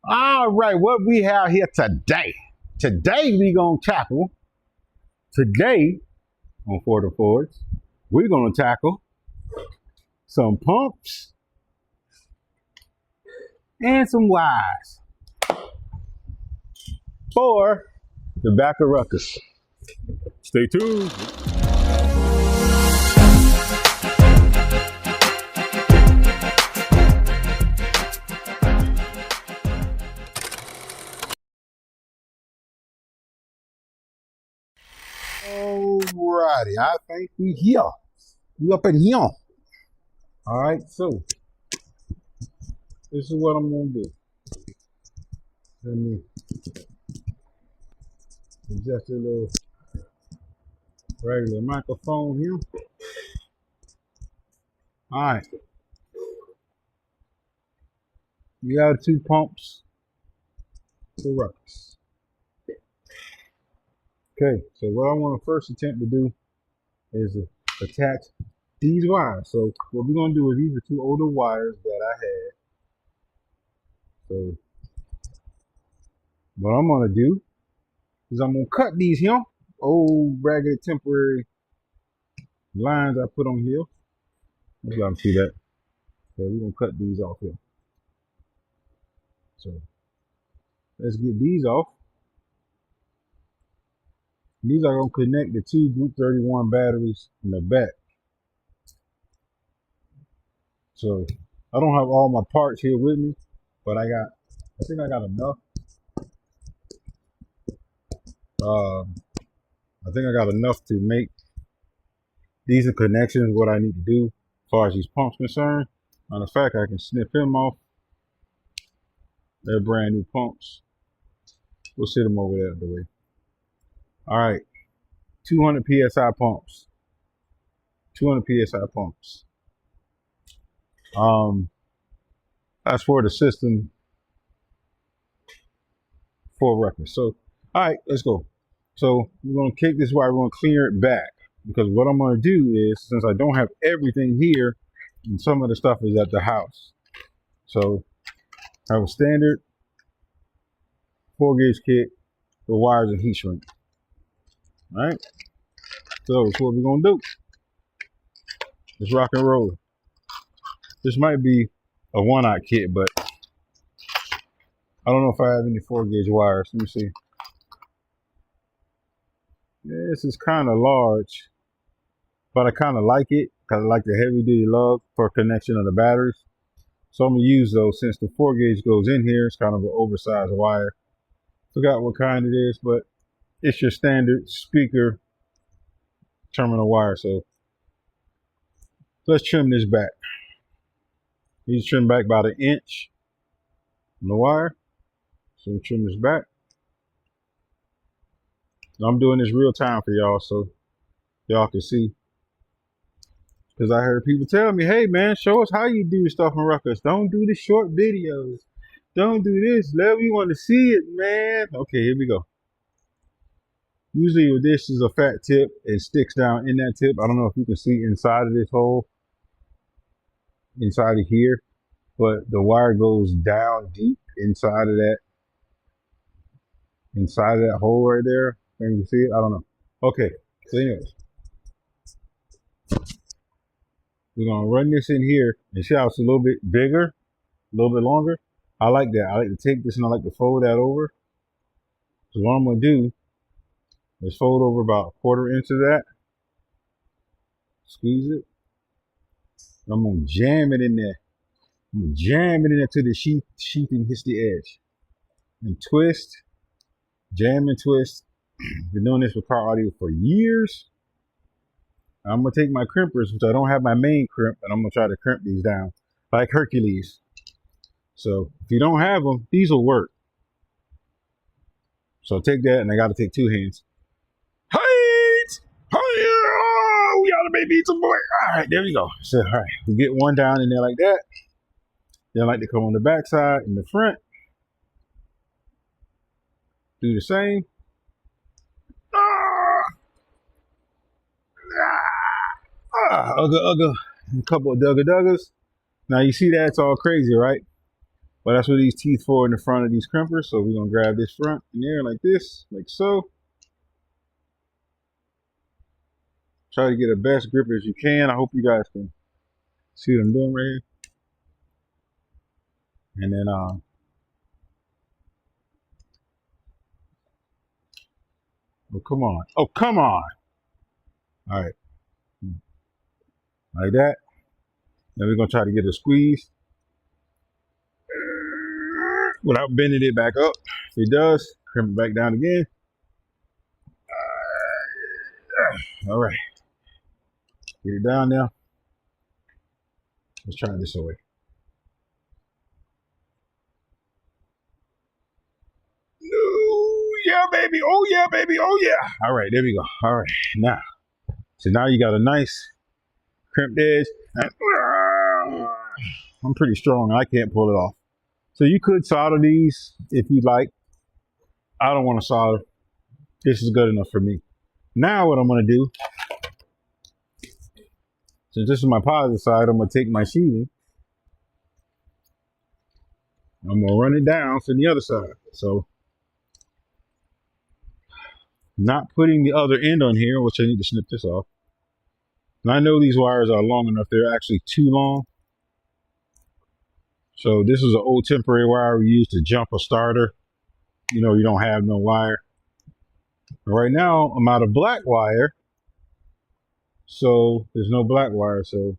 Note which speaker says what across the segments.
Speaker 1: All right, what we have here today. Today we gonna tackle. Today on Ford of Fords, we're gonna tackle some pumps and some wires for the back of Ruckus. Stay tuned. Alrighty, I think we here. We up in here. All right, so this is what I'm gonna do. Let me adjust a little regular microphone here. All right, we got two pumps for Ruckus. Okay, so what I want to first attempt to do is attach these wires. So what we're gonna do is these are two older wires that I had. So what I'm gonna do is I'm gonna cut these here, old ragged temporary lines I put on here. You gotta see that. So we're gonna cut these off here. So let's get these off. These are gonna connect the two Group 31 batteries in the back. So I don't have all my parts here with me, but I think I got enough. I think I got enough to make decent connections, what I need to do as far as these pumps concerned. Matter of fact, I can snip them off. They're brand new pumps. We'll sit them over there the way. All right, 200 PSI pumps. 200 PSI pumps. That's for the system for Ruckus. So, all right, let's go. So we're gonna kick this wire. We're gonna clear it back because what I'm gonna do is, since I don't have everything here, and some of the stuff is at the house. So I have a standard 4-gauge kit with wires and heat shrink. All right. So that's what we're gonna do. Let's rock and roll. This might be a 1-aught kit, but I don't know if I have any 4-gauge wires. Let me see. Yeah, this is kind of large, but I kind of like it because I like the heavy duty lug for connection of the batteries. So I'm gonna use those since the 4-gauge goes in here. It's kind of an oversized wire. Forgot what kind it is, but it's your standard speaker terminal wire. So let's trim this back. Need to trim back about 1 inch on the wire. So trim this back. I'm doing this real time for y'all so y'all can see. Because I heard people tell me, hey man, show us how you do stuff in Ruckus. Don't do the short videos. Don't do this. We want to see it, man. Okay, here we go. Usually with this is a fat tip. It sticks down in that tip. I don't know if you can see inside of this hole. Inside of here. But the wire goes down deep inside of that. Inside of that hole right there. Can you see it? I don't know. Okay. So anyways. We're going to run this in here and see how it's a little bit bigger, a little bit longer. I like that. I like to take this and I like to fold that over. So what I'm going to do is fold over about 1/4 inch of that. Squeeze it. I'm going to jam it in there. I'm going to jam it in there till the sheathing hits the edge. And twist. Jam and twist. Been doing this with car audio for years. I'm going to take my crimpers, which I don't have my main crimp, and I'm going to try to crimp these down like Hercules. So if you don't have them, these will work. So take that, and I got to take 2 hands. Hey! Oh, we got to baby some boy. All right, there we go. So, all right, we get one down in there like that. Then I like to come on the back side and the front. Do the same. Ugga, ugga. A couple of duggas. Now you see that's all crazy, right? But that's what these teeth for in the front of these crimpers. So we're gonna grab this front in there like this, like so. Try to get the best grip as you can. I hope you guys can see what I'm doing right here. And then oh come on. Oh come on. All right. Like that. Then we're gonna try to get a squeeze without bending it back up. If it does, crimp it back down again. All right. Get it down now. Let's try it this way. No, yeah, baby. Oh yeah, baby. Oh yeah. All right, there we go. All right, now. So now you got a nice crimped edge. I'm pretty strong. I can't pull it off. So you could solder these if you like. I don't want to solder. This is good enough for me. Now what I'm going to do, since this is my positive side, I'm going to take my sheathing. I'm going to run it down to the other side. So not putting the other end on here, which I need to snip this off. And I know these wires are long enough. They're actually too long. So this is an old temporary wire we use to jump a starter. You know, you don't have no wire. Right now, I'm out of black wire. So there's no black wire. So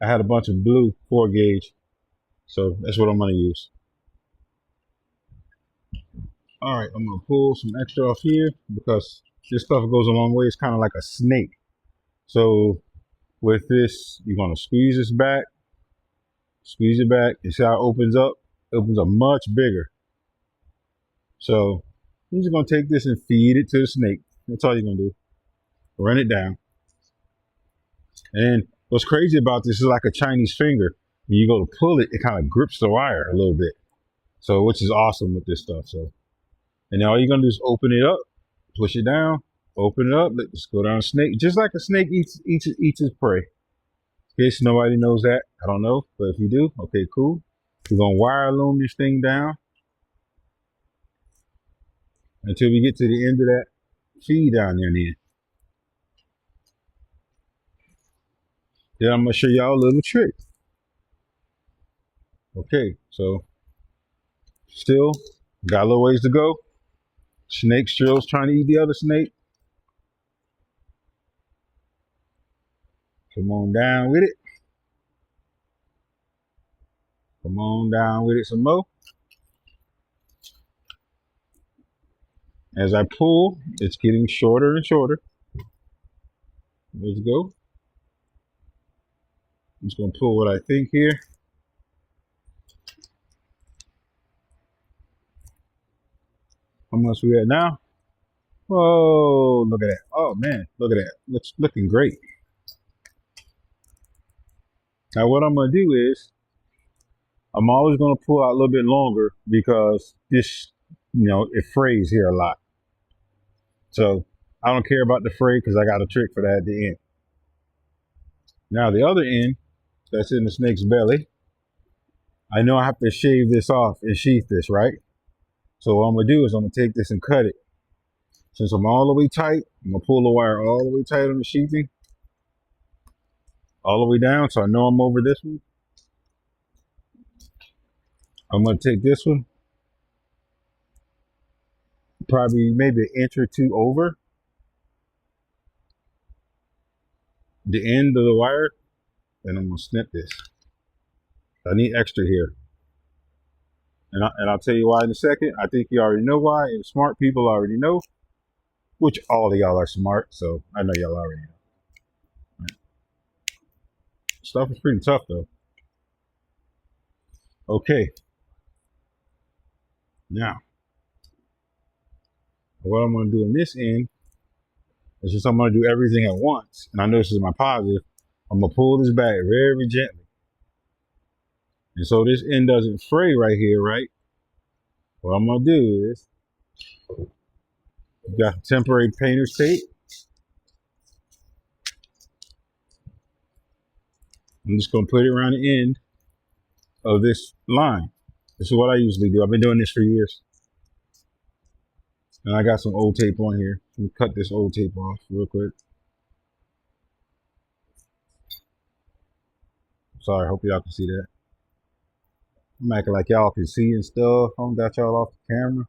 Speaker 1: I had a bunch of blue 4 gauge. So that's what I'm going to use. All right, I'm going to pull some extra off here because this stuff goes a long way. It's kind of like a snake. So with this, you're going to squeeze this back. Squeeze it back. You see how it opens up? It opens up much bigger. So you're just going to take this and feed it to the snake. That's all you're going to do. Run it down. And what's crazy about this is like a Chinese finger. When you go to pull it, it kind of grips the wire a little bit. So, which is awesome with this stuff. So, and then all you're going to do is open it up, push it down, open it up, let this go down a snake. Just like a snake eats its prey. In case nobody knows that, I don't know, but if you do, okay, cool. We're gonna wire loom this thing down until we get to the end of that feed down there. Then I'm gonna show y'all a little trick. Okay, so still got a little ways to go. Snake still's trying to eat the other snake. Come on down with it. Come on down with it some more. As I pull, it's getting shorter and shorter. Let's go. I'm just going to pull what I think here. How much we at now? Whoa, look at that. Oh, man, look at that. Looks looking great. Now, what I'm going to do is, I'm always going to pull out a little bit longer because this, you know, it frays here a lot. So I don't care about the fray because I got a trick for that at the end. Now the other end that's in the snake's belly, I know I have to shave this off and sheath this, right? So what I'm going to do is I'm going to take this and cut it. Since I'm all the way tight, I'm going to pull the wire all the way tight on the sheathing. All the way down so I know I'm over this one. I'm going to take this one, probably maybe an inch or two over the end of the wire, and I'm going to snip this. I need extra here. And I'll tell you why in a second. I think you already know why, and smart people already know, which all of y'all are smart, so I know y'all already know. Right. Stuff is pretty tough, though. Okay. Now, what I'm going to do in this end is just I'm going to do everything at once. And I know this is my positive. I'm going to pull this back very gently. And so this end doesn't fray right here, right? What I'm going to do is, you got temporary painter's tape. I'm just going to put it around the end. of this line. This is what I usually do. I've been doing this for years. And I got some old tape on here. Let me cut this old tape off real quick. Sorry, hope y'all can see that. I'm acting like y'all can see and stuff. I don't got y'all off the camera.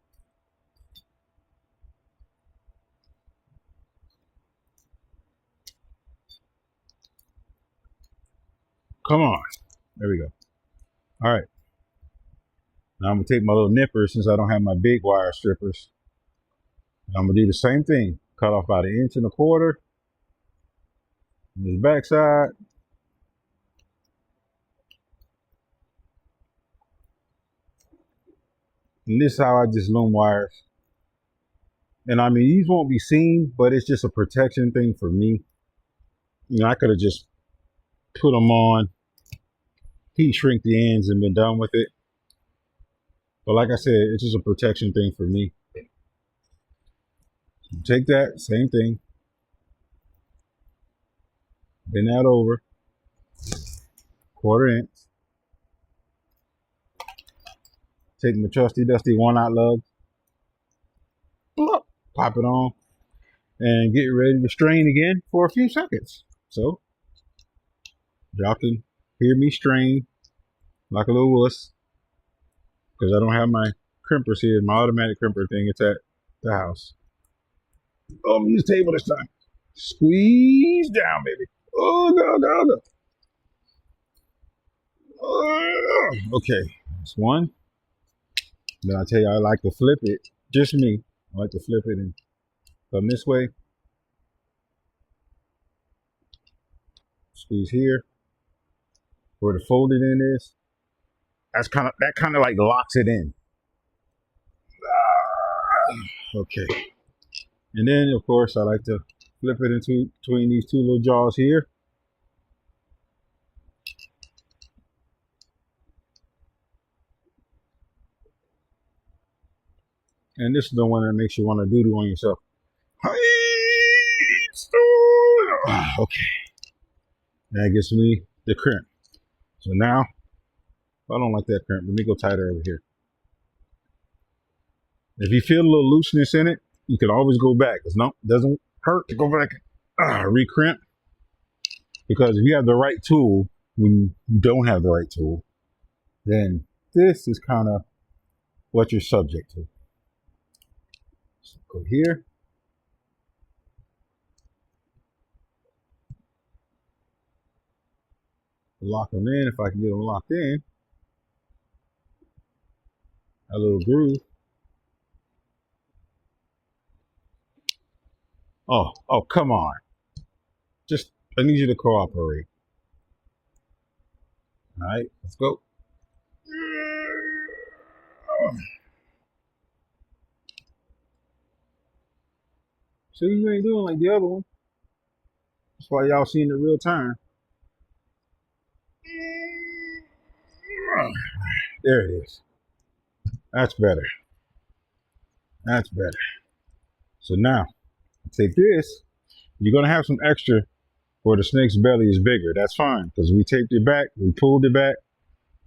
Speaker 1: Come on. There we go. All right. Now I'm going to take my little nipper since I don't have my big wire strippers. And I'm going to do the same thing. Cut off about 1.25 inches on this backside. And this is how I just loom wires. And I mean, these won't be seen, but it's just a protection thing for me. You know, I could have just put them on, heat shrink the ends and been done with it. But like I said, it's just a protection thing for me. Take that, same thing. Bend that over, 1/4 inch. Take my trusty dusty 1/0 lug, pop it on, and get ready to strain again for a few seconds. So, y'all can hear me strain like a little wuss, because I don't have my crimpers here. My automatic crimper thing, it's at the house. Oh, I'm gonna use the table this time. Squeeze down, baby. Oh, no. Oh, okay, that's one. Then I tell you, I like to flip it. Just me. I like to flip it and come this way. Squeeze here. Where the folded end is. That kind of like locks it in. Okay. And then of course I like to flip it into between these two little jaws here. And this is the one that makes you want to doodle on yourself. Okay. That gets me the crimp. So now, I don't like that crimp. Let me go tighter over here. If you feel a little looseness in it, you can always go back. It doesn't hurt to go back and recrimp. Because if you have the right tool, when you don't have the right tool, then this is kind of what you're subject to. So go here. Lock them in if I can get them locked in. A little groove. Oh, come on. I need you to cooperate. All right, let's go. See, you ain't doing like the other one. That's why y'all seeing it real time. There it is. That's better. That's better. So now, take this. You're going to have some extra where the snake's belly is bigger. That's fine, because we taped it back. We pulled it back.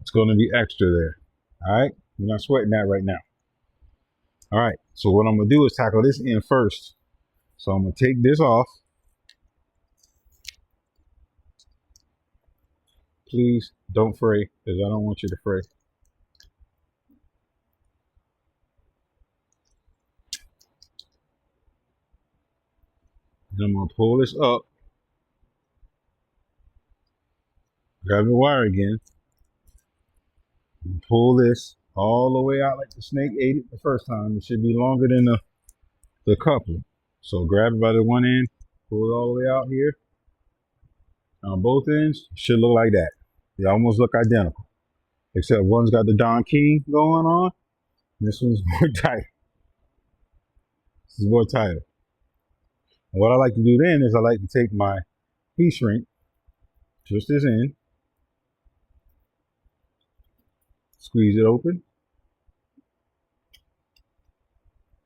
Speaker 1: It's going to be extra there. All right? We're not sweating that right now. All right. So what I'm going to do is tackle this end first. So I'm going to take this off. Please don't fray, because I don't want you to fray. And I'm going to pull this up. Grab the wire again. And pull this all the way out like the snake ate it the first time. It should be longer than the coupling. So grab it by the one end, pull it all the way out here. On both ends, it should look like that. They almost look identical. Except one's got the Don King going on. This one's more tight. This is more tighter. And what I like to do then is I like to take my heat shrink, twist this in, squeeze it open,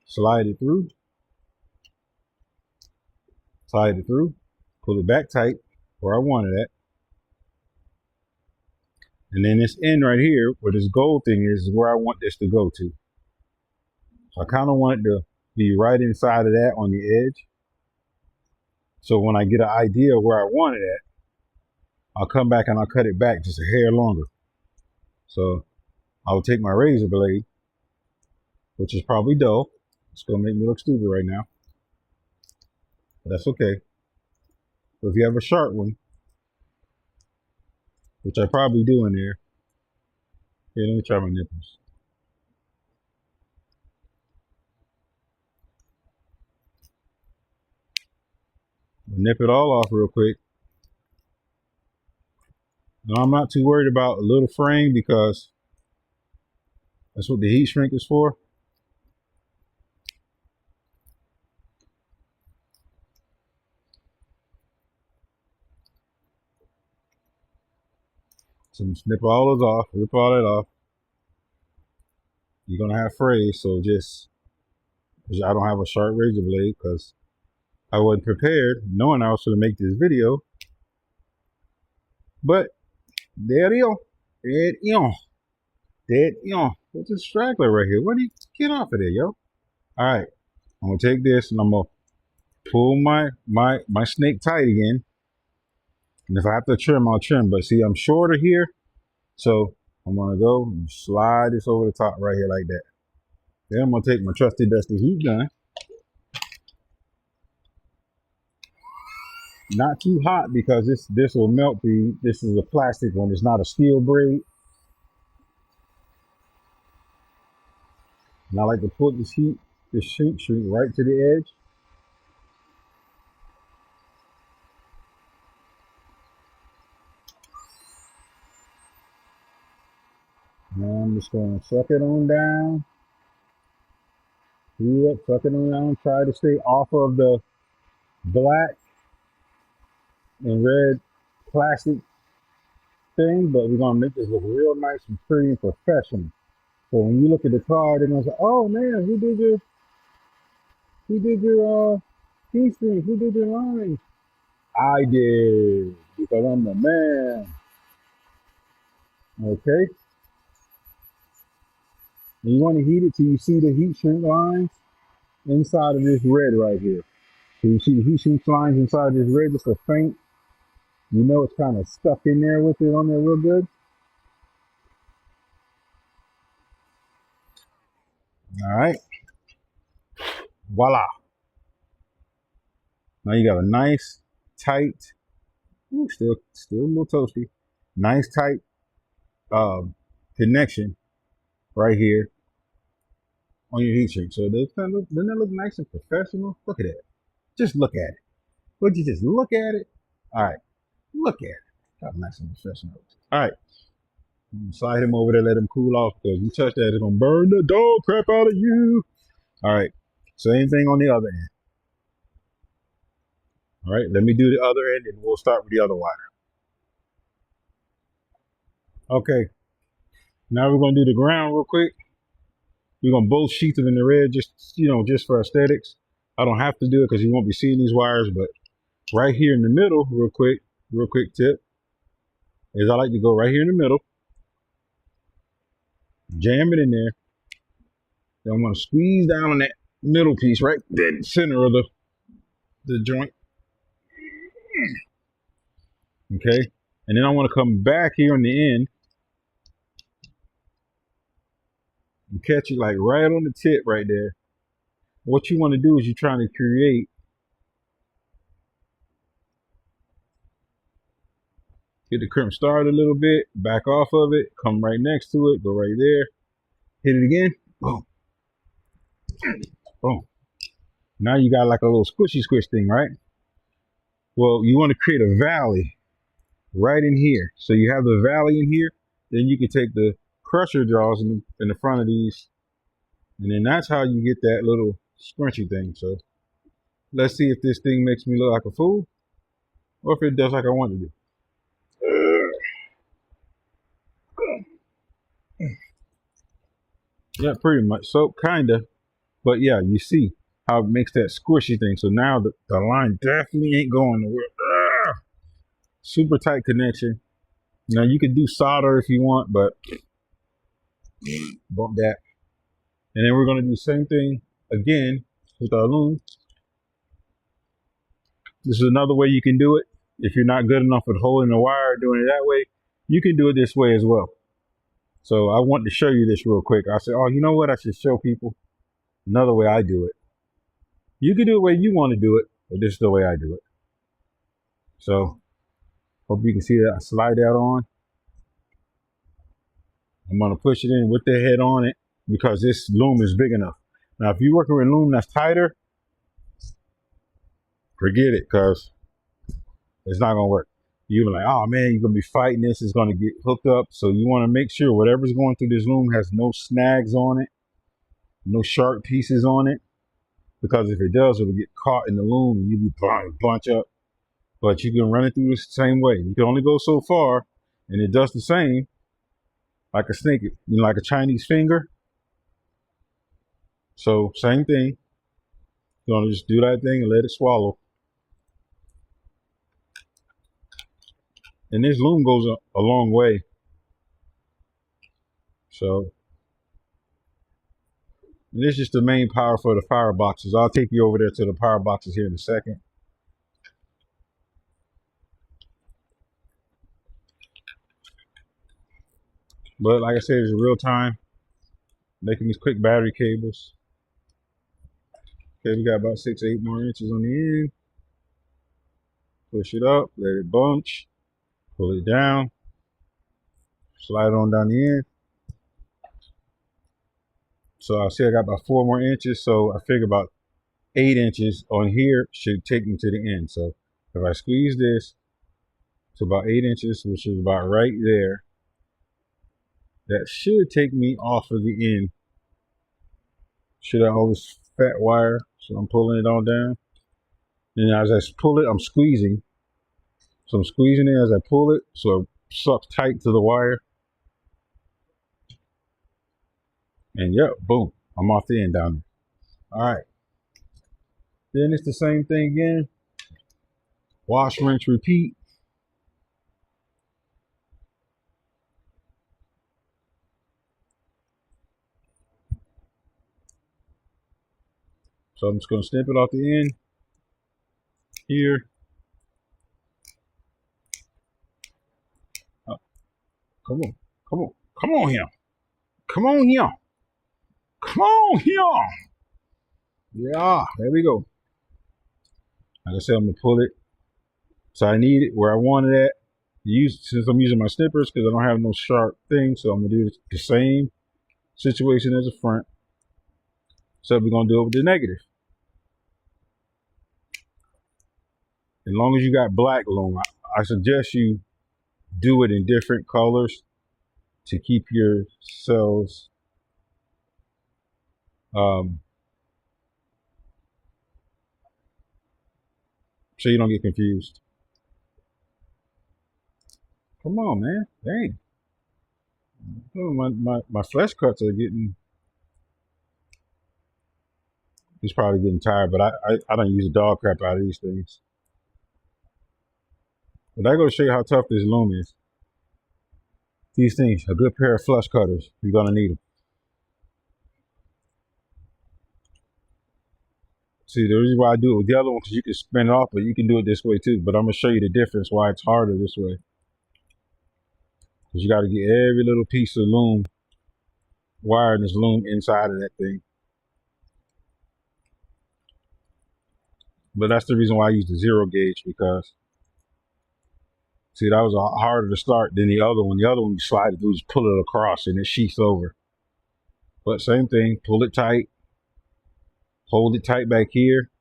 Speaker 1: slide it through, slide it through, pull it back tight where I want it at. And then this end right here, where this gold thing is where I want this to go to. So I kind of want it to be right inside of that on the edge. So when I get an idea of where I want it at, I'll come back and I'll cut it back just a hair longer. So I'll take my razor blade, which is probably dull. It's gonna make me look stupid right now, but that's okay. So if you have a sharp one, which I probably do in there, here, let me try my nipples. Nip it all off real quick. Now I'm not too worried about a little frame because that's what the heat shrink is for. So snip all those off, rip all that off. You're gonna have frays, so just, I don't have a sharp razor blade because I wasn't prepared knowing I was going to make this video. But there you go. There you go. There you go. What's a straggler right here? What do you get off of there, yo? All right. I'm gonna take this and I'm gonna pull my snake tight again. And if I have to trim, I'll trim. But see, I'm shorter here, so I'm gonna go and slide this over the top right here like that. Then I'm gonna take my trusty dusty heat gun. Not too hot because this will melt this is a plastic one. It's not a steel braid. And I like to put this shrink right to the edge. Now I'm just going to suck it on down. Heat up, suck it on down. Try to stay off of the black and red plastic thing, but we're going to make this look real nice and pretty and professional. So when you look at the card, they're going to say, oh man, who did your heat shrink? Who did your lines? I did, because I'm the man. Okay. And you want to heat it till you see the heat shrink lines inside of this red right here. So you see the heat shrink lines inside of this red, just a faint. You know it's kind of stuck in there with it on there real good. All right. Voila. Now you got a nice, tight, still a little toasty, nice, tight connection right here on your heat shrink. So doesn't that look nice and professional? Look at it. Just look at it. Would you just look at it? All right. Look at it. How nice and professional. All right. Slide him over there, let him cool off, because you touch that, it's going to burn the dog crap out of you. All right. Same thing on the other end. All right. Let me do the other end, and we'll start with the other wire. Okay. Now we're going to do the ground real quick. We're going to both sheath them in the red, just for aesthetics. I don't have to do it because you won't be seeing these wires, but right here in the middle, real quick tip, is I like to go right here in the middle, jam it in there. Then I'm going to squeeze down on that middle piece, right dead center of the joint. Okay. And then I want to come back here on the end and catch it like right on the tip right there. What you want to do is you're trying to create, get the crimp started a little bit, back off of it, come right next to it, go right there, hit it again, boom, boom. Now you got like a little squishy squish thing, right? Well, you want to create a valley right in here. So you have the valley in here, then you can take the crusher jaws in the front of these, and then that's how you get that little scrunchy thing. So let's see if this thing makes me look like a fool or if it does like I want to do. Yeah, pretty much. So kinda, but yeah, you see how it makes that squishy thing. So now the line definitely ain't going nowhere. Super tight connection. Now you could do solder if you want, but bump that. And then we're going to do the same thing again with our loom. This is another way you can do it. If you're not good enough with holding the wire, doing it that way, you can do it this way as well. So I want to show you this real quick. I said, oh, you know what? I should show people another way I do it. You can do it the way you want to do it, but this is the way I do it. So hope you can see that. I slide that on. I'm going to push it in with the head on it because this loom is big enough. Now, if you're working with loom that's tighter, forget it because it's not going to work. You're like, oh man, you're going to be fighting this. It's going to get hooked up. So you want to make sure whatever's going through this loom has no snags on it, no sharp pieces on it. Because if it does, it'll get caught in the loom and you'll be bunch up. But you can run it through the same way. You can only go so far, and it does the same, like a snake, like a Chinese finger. So same thing. You're gonna just do that thing and let it swallow. And this loom goes a long way. So and this is just the main power for the fire boxes. I'll take you over there to the power boxes here in a second. But like I said, it's real time. Making these quick battery cables. Okay, we got about 6 or 8 more inches on the end. Push it up, let it bunch, pull it down, slide on down the end. So I see I got about 4 more inches. So I figure about 8 inches on here should take me to the end. So if I squeeze this to about 8 inches, which is about right there, that should take me off of the end. Should have all this fat wire, so I'm pulling it all down. And as I pull it, I'm squeezing. So I'm squeezing it as I pull it, so it sucks tight to the wire. And yep, boom, I'm off the end down there. All right. Then it's the same thing again. Wash, rinse, repeat. So I'm just going to snip it off the end here. Oh, come on, come on, come on here. Come on here. Come on here. Yeah, there we go. Like I said, I'm going to pull it. So I need it where I want it at. Since I'm using my snippers because I don't have no sharp thing, so I'm going to do the same situation as the front. So we're going to do it with the negative. As long as you got black loom, I suggest you do it in different colors to keep your cells so you don't get confused. Come on, man. Dang. Oh, my flesh cuts are getting, he's probably getting tired, but I don't use a dog crap out of these things. But I go to show you how tough this loom is. These things, a good pair of flush cutters, you're gonna need them. See, the reason why I do it with the other one, because you can spin it off, but you can do it this way too. But I'm gonna show you the difference why it's harder this way. Because you gotta get every little piece of loom, wire in this loom inside of that thing. But that's the reason why I use the 0 gauge, because see, that was harder to start than the other one. The other one you slide it through, just pull it across and it sheaths over. But same thing, pull it tight, hold it tight back here.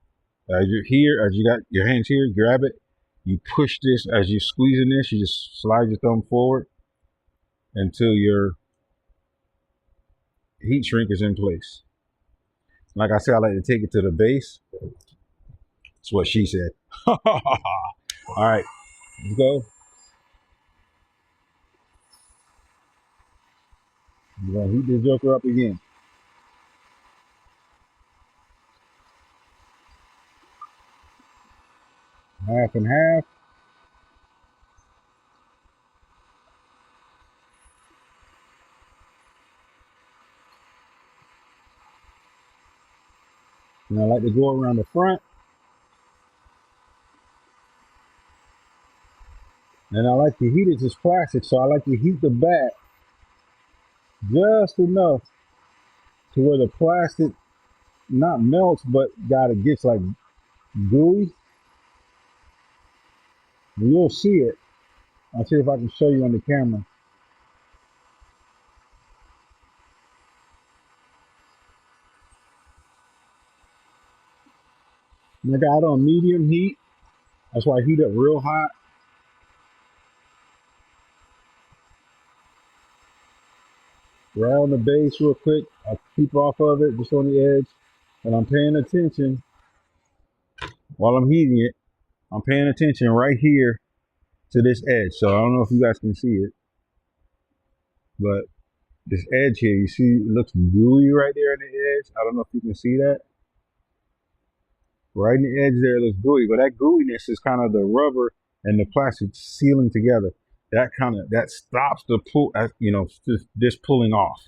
Speaker 1: As you're here, as you got your hands here, grab it. You push this as you're squeezing this, you just slide your thumb forward until your heat shrink is in place. Like I said, I like to take it to the base. That's what she said. All right, let's go. We're gonna heat this joker up again. Half and half. And I like to go around the front. And I like to heat it, it's plastic, so I like to heat the back just enough to where the plastic not melts, but God, it gets like gooey. And you'll see it. I'll see if I can show you on the camera. And I got it on medium heat. That's why I heat up real hot. Right on the base real quick. I keep off of it, just on the edge. And I'm paying attention while I'm heating it. I'm paying attention right here to this edge. So I don't know if you guys can see it, but this edge here, you see it looks gooey right there on the edge. I don't know if you can see that. Right in the edge there, it looks gooey, but that gooiness is kind of the rubber and the plastic sealing together. That stops the pull, this pulling off.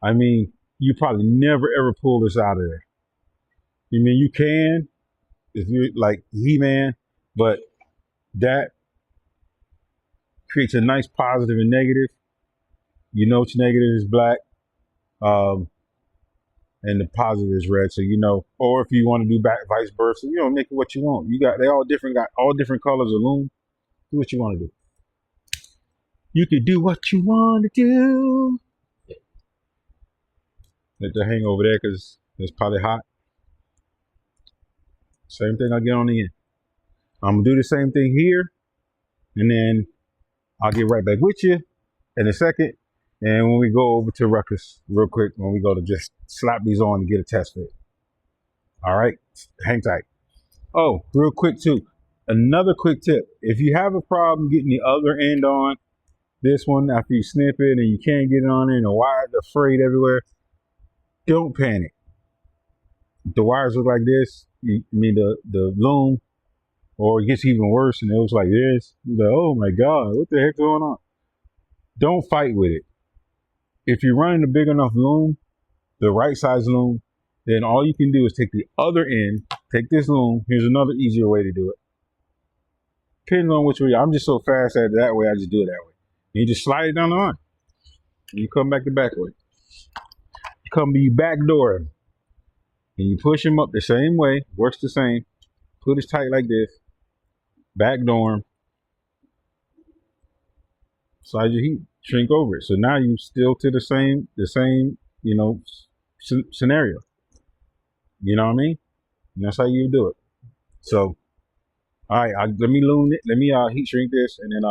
Speaker 1: I mean, you probably never ever pull this out of there. You mean you can if you're like He-Man, but that creates a nice positive and negative. You know, it's negative is black, and the positive is red. So you know, or if you want to do back vice versa, make it what you want. They all different, got all different colors of loom. Do what you want to do. You can do what you want to do. Let that hang over there because it's probably hot. Same thing I get on the end. I'm gonna do the same thing here, and then I'll get right back with you in a second. And when we go over to Ruckus real quick, when we go to just slap these on and get a test fit. All right, hang tight. Oh, real quick too. Another quick tip. If you have a problem getting the other end on this one after you snip it and you can't get it on there and the wires are frayed everywhere, don't panic. If the wires look like this, the loom, or it gets even worse and it looks like this, you're like, oh my God, what the heck's going on? Don't fight with it. If you're running a big enough loom, the right size loom, then all you can do is take the other end, take this loom. Here's another easier way to do it. Depending on which way, I'm just so fast at it that way, I just do it that way. And you just slide it down the line. And you come back the back way. You come to your back door. And you push him up the same way, works the same. Put it tight like this. Back door him. Slide your heat, shrink over it. So now you still to the same, scenario. You know what I mean? And that's how you do it. So, all right, let me loom it. Let me heat shrink this, and then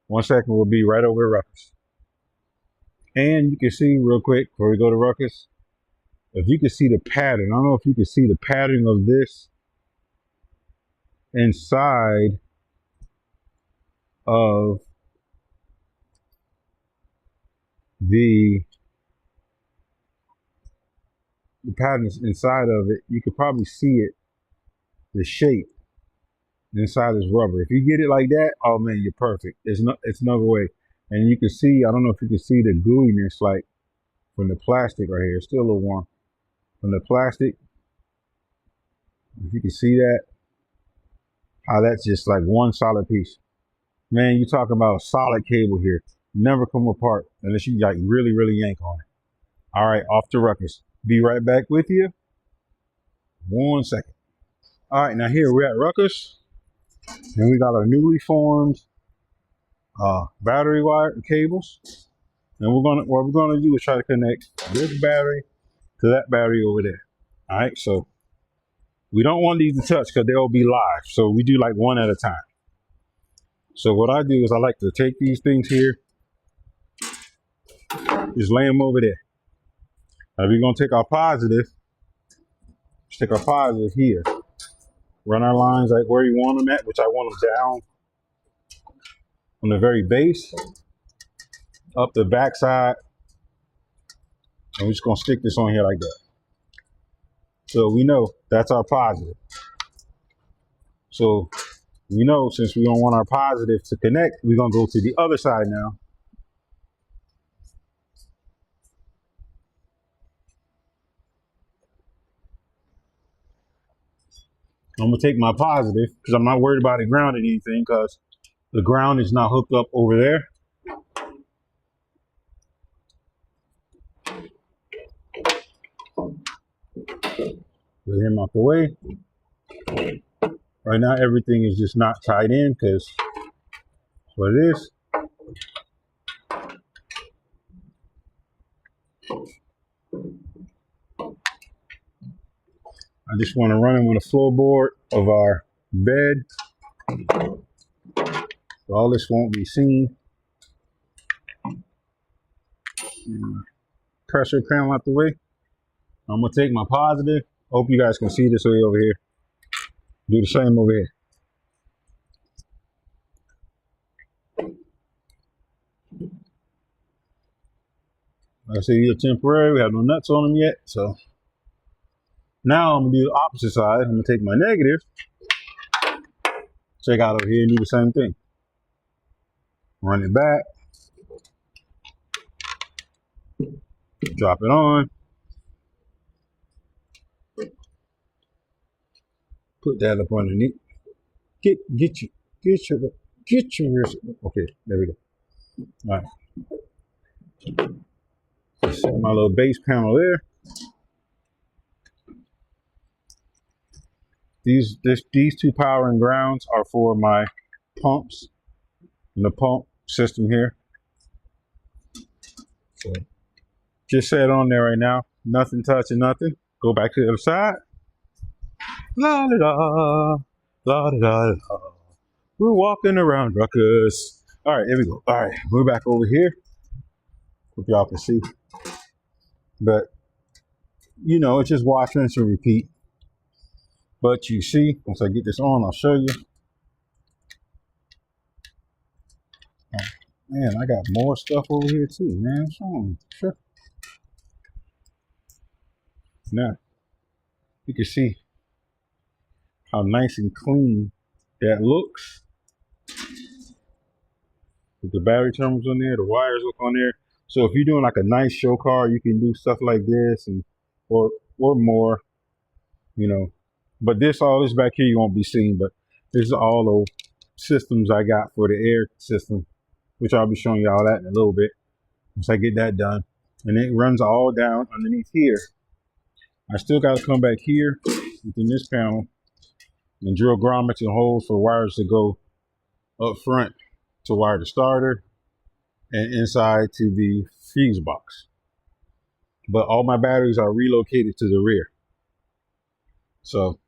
Speaker 1: 1 second we'll be right over at Ruckus. And you can see real quick before we go to Ruckus, if you can see the pattern. I don't know if you can see the pattern of this inside of the patterns inside of it. You could probably see it, the shape inside this rubber. If you get it like that, oh man, you're perfect. It's no way. And you can see, I don't know if you can see the gooiness like from the plastic right here. It's still a little warm. From the plastic, if you can see that, how that's just like one solid piece. Man, you're talking about a solid cable here. Never come apart unless you like really, really yank on it. All right, off to Ruckus. Be right back with you. 1 second. All right, now here we're at Ruckus, and we got our newly formed battery wire cables. And what we're gonna do is try to connect this battery to that battery over there. All right, so we don't want these to touch because they'll be live. So we do like one at a time. So what I do is I like to take these things here, just lay them over there. Now we're gonna take our positive, here. Run our lines like where you want them at, which I want them down on the very base, up the back side. And we're just gonna stick this on here like that. So we know that's our positive. So we know since we don't want our positive to connect, we're gonna go to the other side now. I'm gonna take my positive because I'm not worried about it grounding anything because the ground is not hooked up over there. Get him out the way. Right now, everything is just not tied in because that's what it is. I just want to run him on the floorboard of our bed. So all this won't be seen. Pressure panel out the way. I'm gonna take my positive. Hope you guys can see this way over here. Do the same over here. Like I say, these are temporary. We have no nuts on them yet. So now I'm gonna do the opposite side. I'm gonna take my negative. Check out over here and do the same thing. Run it back. Drop it on. Put that up underneath. Get your wrist. Okay, there we go. All right. Just set my little base panel there. These two power and grounds are for my pumps and the pump system here. So just set it on there right now. Nothing touching nothing. Go back to the other side. La da da, la da da da. We're walking around Ruckus. All right, here we go. All right, we're back over here. Hope y'all can see. But you know, it's just wash, rinse, and repeat. But you see, once I get this on, I'll show you. Oh, man, I got more stuff over here too, man. What's wrong? Sure. Now, you can see how nice and clean that looks. With the battery terminals on there, the wires look on there. So if you're doing like a nice show car, you can do stuff like this and or more, you know. But all this back here you won't be seeing, but this is all the systems I got for the air system, which I'll be showing y'all that in a little bit once I get that done. And it runs all down underneath here. I still got to come back here within this panel and drill grommets and holes for wires to go up front to wire the starter and inside to the fuse box. But all my batteries are relocated to the rear. So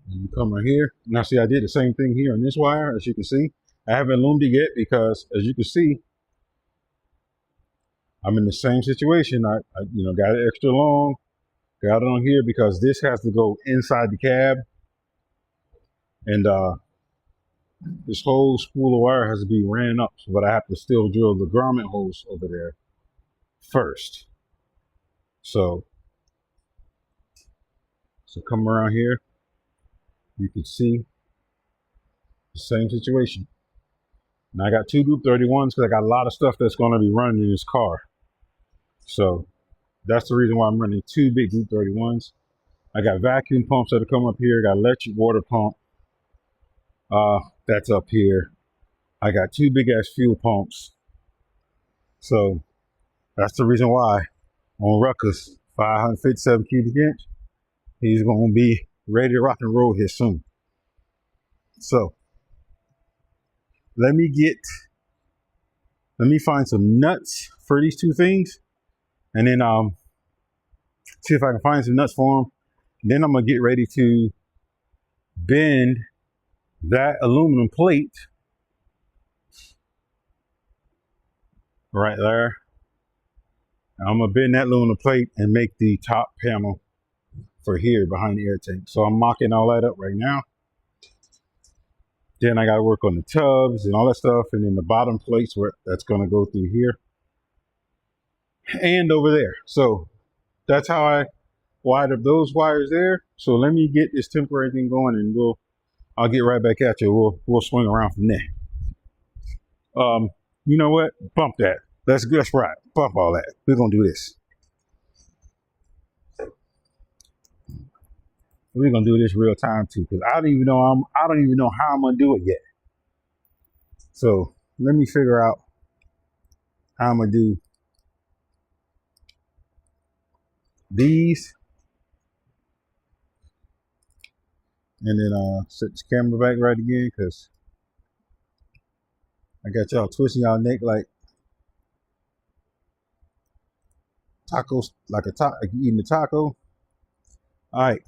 Speaker 1: you come right here. Now see, I did the same thing here on this wire, as you can see. I haven't loomed it yet because, as you can see, I'm in the same situation. I got it extra long, got it on here because this has to go inside the cab. And this whole spool of wire has to be ran up, but I have to still drill the grommet holes over there first. So come around here, you can see the same situation. Now I got two Group 31s because I got a lot of stuff that's going to be running in this car. So that's the reason why I'm running two big Group 31s. I got vacuum pumps that'll come up here. I got electric water pump. That's up here. I got two big ass fuel pumps. So that's the reason why on Ruckus 557 cubic inch, he's going to be ready to rock and roll here soon. So let me find some nuts for these two things, and then see if I can find some nuts for them. Then I'm gonna get ready to bend that aluminum plate right there. I'm gonna bend that aluminum plate and make the top panel for here behind the air tank. So I'm mocking all that up right now. Then I gotta work on the tubs and all that stuff, and then the bottom plates where that's gonna go through here and over there. So that's how I wired up those wires there. So let me get this temporary thing going, and I'll get right back at you. We'll swing around from there. You know what? Bump that. That's right. Bump all that. We're gonna do this. We're gonna do this real time too, because I don't even know how I'm gonna do it yet. So let me figure out how I'm gonna do these, and then set this camera back right again, because I got y'all twisting y'all neck like tacos, like like you eating a taco. All right,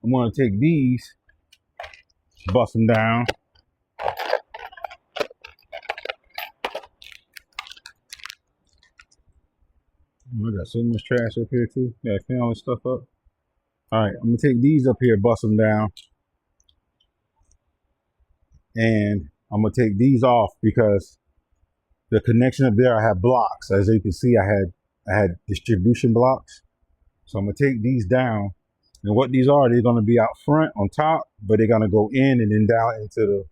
Speaker 1: I'm gonna take these, bust them down. I got so much trash up here too. Gotta clean all this stuff up. All right, I'm gonna take these up here, bust them down, and I'm gonna take these off because the connection up there, I have blocks. As you can see, I had distribution blocks. So I'm gonna take these down, and what these are, they're gonna be out front on top, but they're gonna go in and then down into the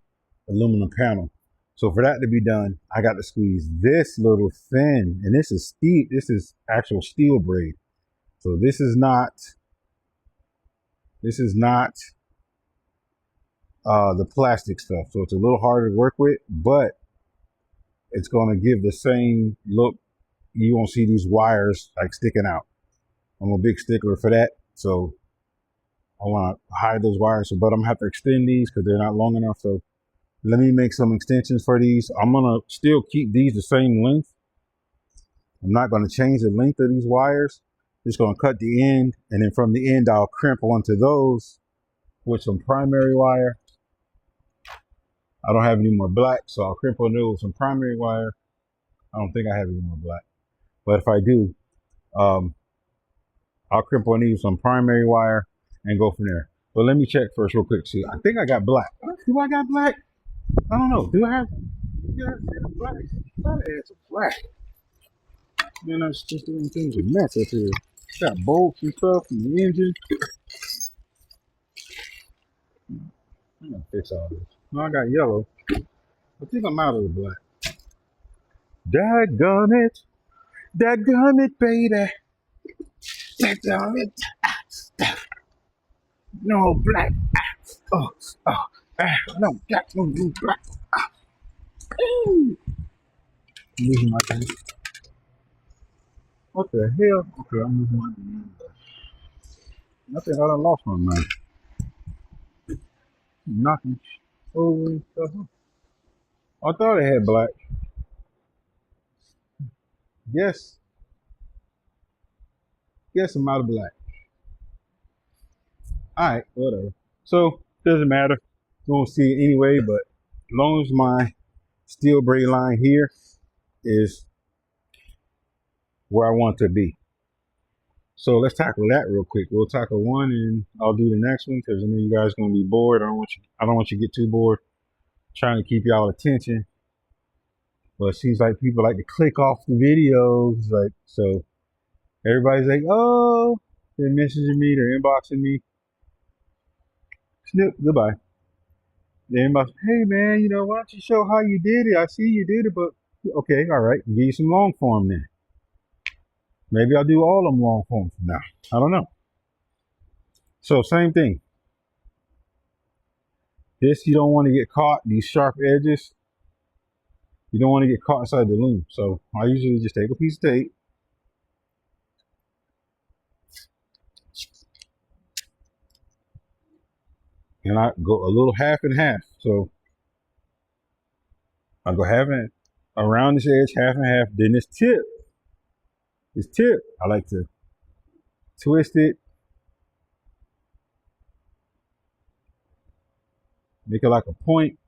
Speaker 1: aluminum panel. So for that to be done, I got to squeeze this little thin, and this is steel. This is actual steel braid. So this is not the plastic stuff. So it's a little harder to work with, but it's gonna give the same look. You won't see these wires like sticking out. I'm a big stickler for that. So I want to hide those wires, but I'm gonna have to extend these because they're not long enough. So let me make some extensions for these. I'm gonna still keep these the same length. I'm not gonna change the length of these wires. Just gonna cut the end, and then from the end, I'll crimp onto those with some primary wire. I don't have any more black, so I'll crimp on those with some primary wire. I don't think I have any more black, but if I do, I'll crimp on these with some primary wire and go from there. But let me check first real quick. See, I think I got black. Do I got black? I don't know. Do I have black? I thought I had some black. Man, I was just doing things a mess up here. Got bolts and stuff in the engine. I'm gonna fix all this. No, I got yellow. I think I'm out of the black. Dadgum it. Dadgum it, baby. Dadgum it. No black. Oh, no, black, no, black. I'm losing my thing. What the hell? Okay, I'm losing my thing. I think I done lost my mind. Knocking over and stuff. I thought it had black. Guess I'm out of black. Alright, whatever. So, doesn't matter. You won't see it anyway, but as long as my steel braid line here is where I want to be. So let's tackle that real quick. We'll tackle one and I'll do the next one because I know you guys are gonna be bored. I don't want you to get too bored. I'm trying to keep y'all attention. But it seems like people like to click off the videos. Like, so everybody's like, oh, they're messaging me, they're inboxing me. Snip, goodbye. The inbox, hey man, why don't you show how you did it? I see you did it, but okay, all right, give you some long form then. Maybe I'll do all of them long form from now. I don't know. So same thing. This, you don't want to get caught, these sharp edges. You don't want to get caught inside the loom. So I usually just take a piece of tape. And I go a little half and half. So I go half and around this edge, half and half. Then this tip, I like to twist it. Make it like a point.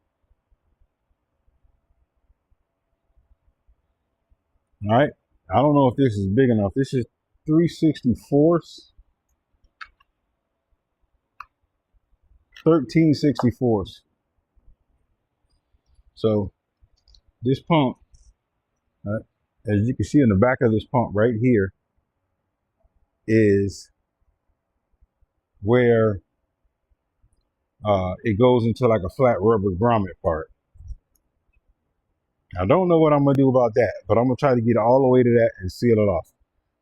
Speaker 1: All right. I don't know if this is big enough. This is 3/64. 13/64. So this pump, as you can see in the back of this pump right here, is where it goes into like a flat rubber grommet part. I don't know what I'm gonna do about that, but I'm gonna try to get all the way to that and seal it off.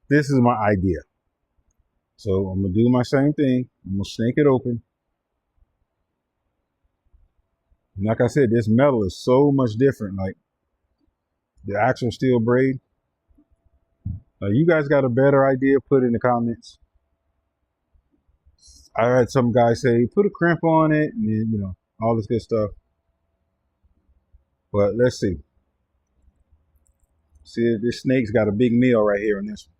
Speaker 1: This is my idea. So I'm gonna do my same thing. I'm gonna snake it open. And like I said, this metal is so much different. Like the actual steel braid. You guys got a better idea? Put in the comments. I had some guy say put a crimp on it, and then, all this good stuff. But let's see. See, this snake's got a big meal right here in this one.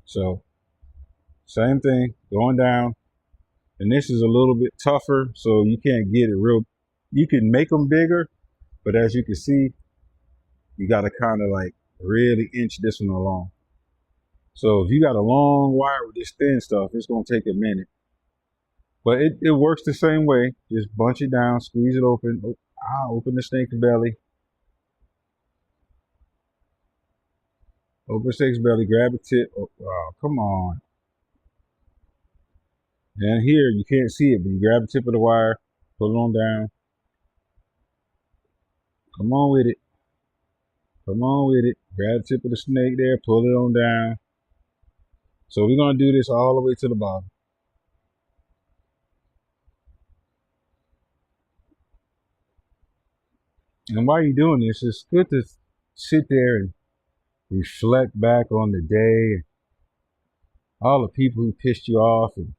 Speaker 1: So same thing, going down. And this is a little bit tougher, so you can't get it real. You can make them bigger, but as you can see, you got to kind of like really inch this one along. So if you got a long wire with this thin stuff, it's going to take a minute. But it works the same way. Just bunch it down, squeeze it open. Open the snake's belly. Open the snake's belly, grab the tip. Oh, come on. And here, you can't see it, but you grab the tip of the wire, pull it on down. Come on with it. Come on with it. Grab the tip of the snake there, pull it on down. So we're going to do this all the way to the bottom. And while you're doing this, it's good to sit there and reflect back on the day, all the people who pissed you off and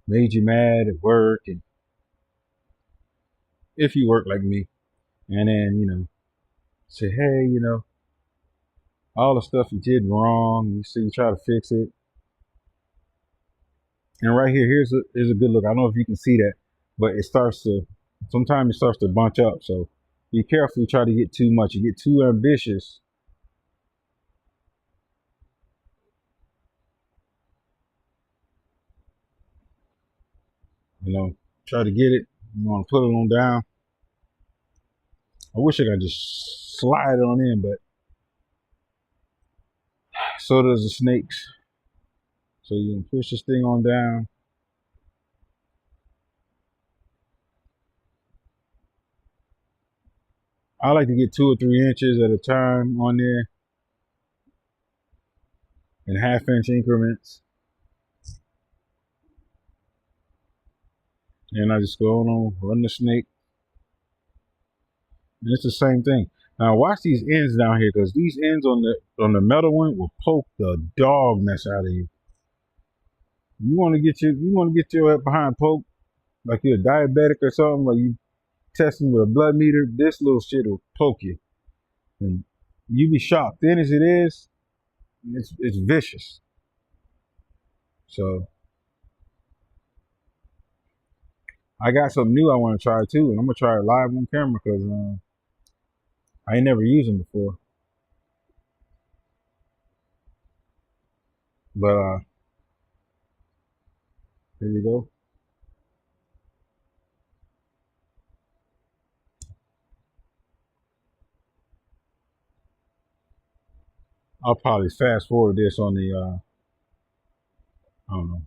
Speaker 1: made you mad at work, and if you work like me, and then, say, hey, all the stuff you did wrong, you try to fix it. And right here, here's a good look. I don't know if you can see that, but sometimes it starts to bunch up. So be careful, you try to get too much. You get too ambitious. Try to get it. You want to put it on down. I wish I could just slide it on in, but so does the snakes. So you can push this thing on down. I like to get 2 or 3 inches at a time on there in half-inch increments. And I just go on, run the snake. And it's the same thing. Now watch these ends down here, because these ends on the metal one will poke the dog mess out of you. You want to get your head behind poke like you're a diabetic or something, like you testing with a blood meter. This little shit will poke you, and you be shocked. Thin as it is, it's vicious. So I got something new I want to try too, and I'm gonna try it live on camera because I ain't never used them before. But here you go. I'll probably fast forward this on the I don't know.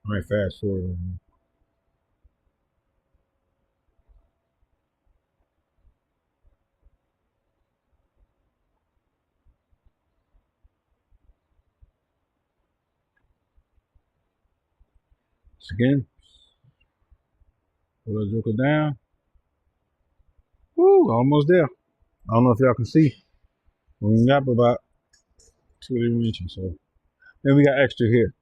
Speaker 1: I might fast forward. So again, pull that joker down. Woo, almost there. I don't know if y'all can see. We got about 2 inches. So then we got extra here.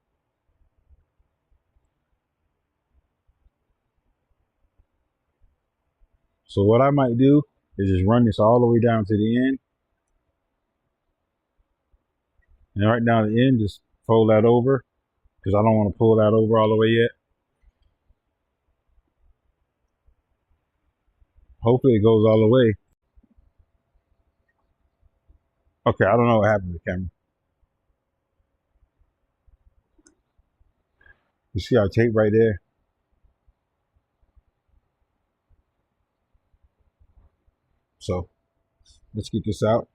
Speaker 1: So what I might do is just run this all the way down to the end. And right down the end, just fold that over because I don't want to pull that over all the way yet. Hopefully it goes all the way. Okay, I don't know what happened to the camera. You see our tape right there? So let's get this out.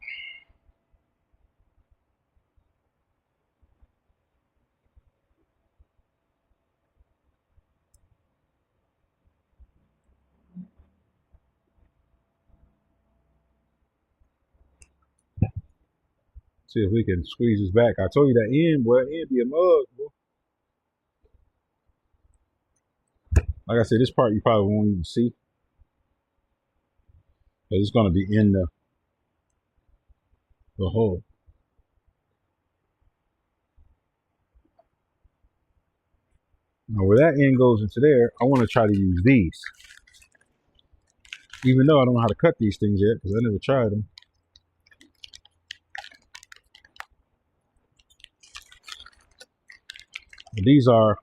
Speaker 1: See if we can squeeze this back. I told you that end, boy, end be a mug, boy. Like I said, this part you probably won't even see because it's going to be in the hole. Now where that end goes into there, I want to try to use these. Even though I don't know how to cut these things yet because I never tried them. But these are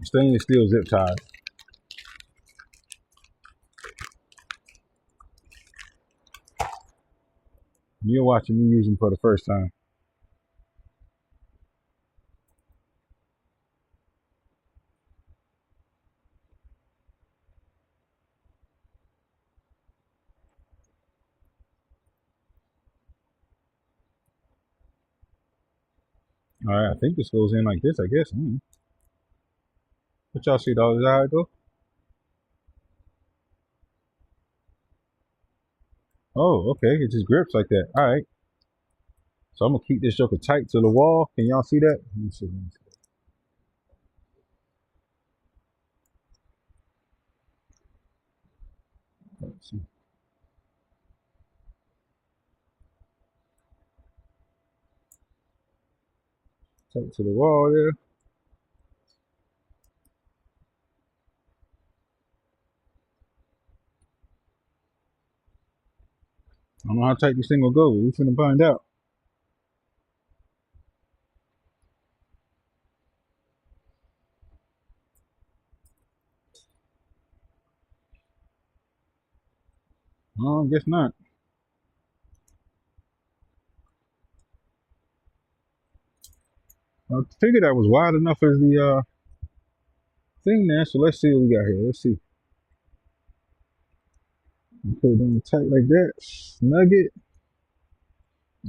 Speaker 1: stainless steel zip ties. You're watching me use them for the first time. All right, I think this goes in like this, I guess. What y'all see, dog? Is that how it go? Oh, okay. It just grips like that. All right. So I'm going to keep this joker tight to the wall. Can y'all see that? Let me see. Let's see. Tight to the wall there. I don't know how tight this thing will go. We're finna find out. I guess not. I figured that was wide enough as the thing there. So let's see what we got here. Let's see. Put it on tight like that. Snug it.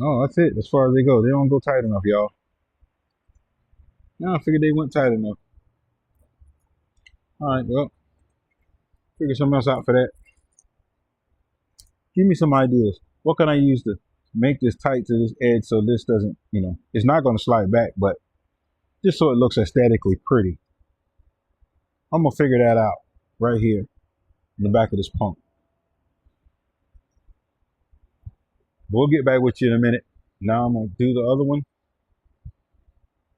Speaker 1: Oh, that's it. As far as they go, they don't go tight enough, y'all. Now I figured they went tight enough. All right, well, figure something else out for that. Give me some ideas. What can I use to make this tight to this edge so this doesn't, it's not going to slide back, but just so it looks aesthetically pretty. I'm going to figure that out right here in the back of this pump. We'll get back with you in a minute. Now I'm going to do the other one.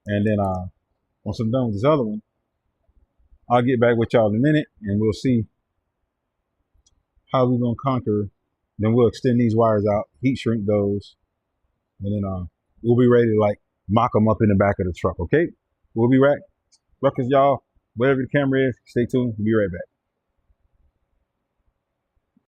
Speaker 1: And then once I'm done with this other one, I'll get back with y'all in a minute and we'll see how we're going to conquer. Then we'll extend these wires out, heat shrink those, and then we'll be ready to like mock them up in the back of the truck, okay? We'll be right back. Ruckus, y'all. Whatever the camera is, stay tuned. We'll be right back.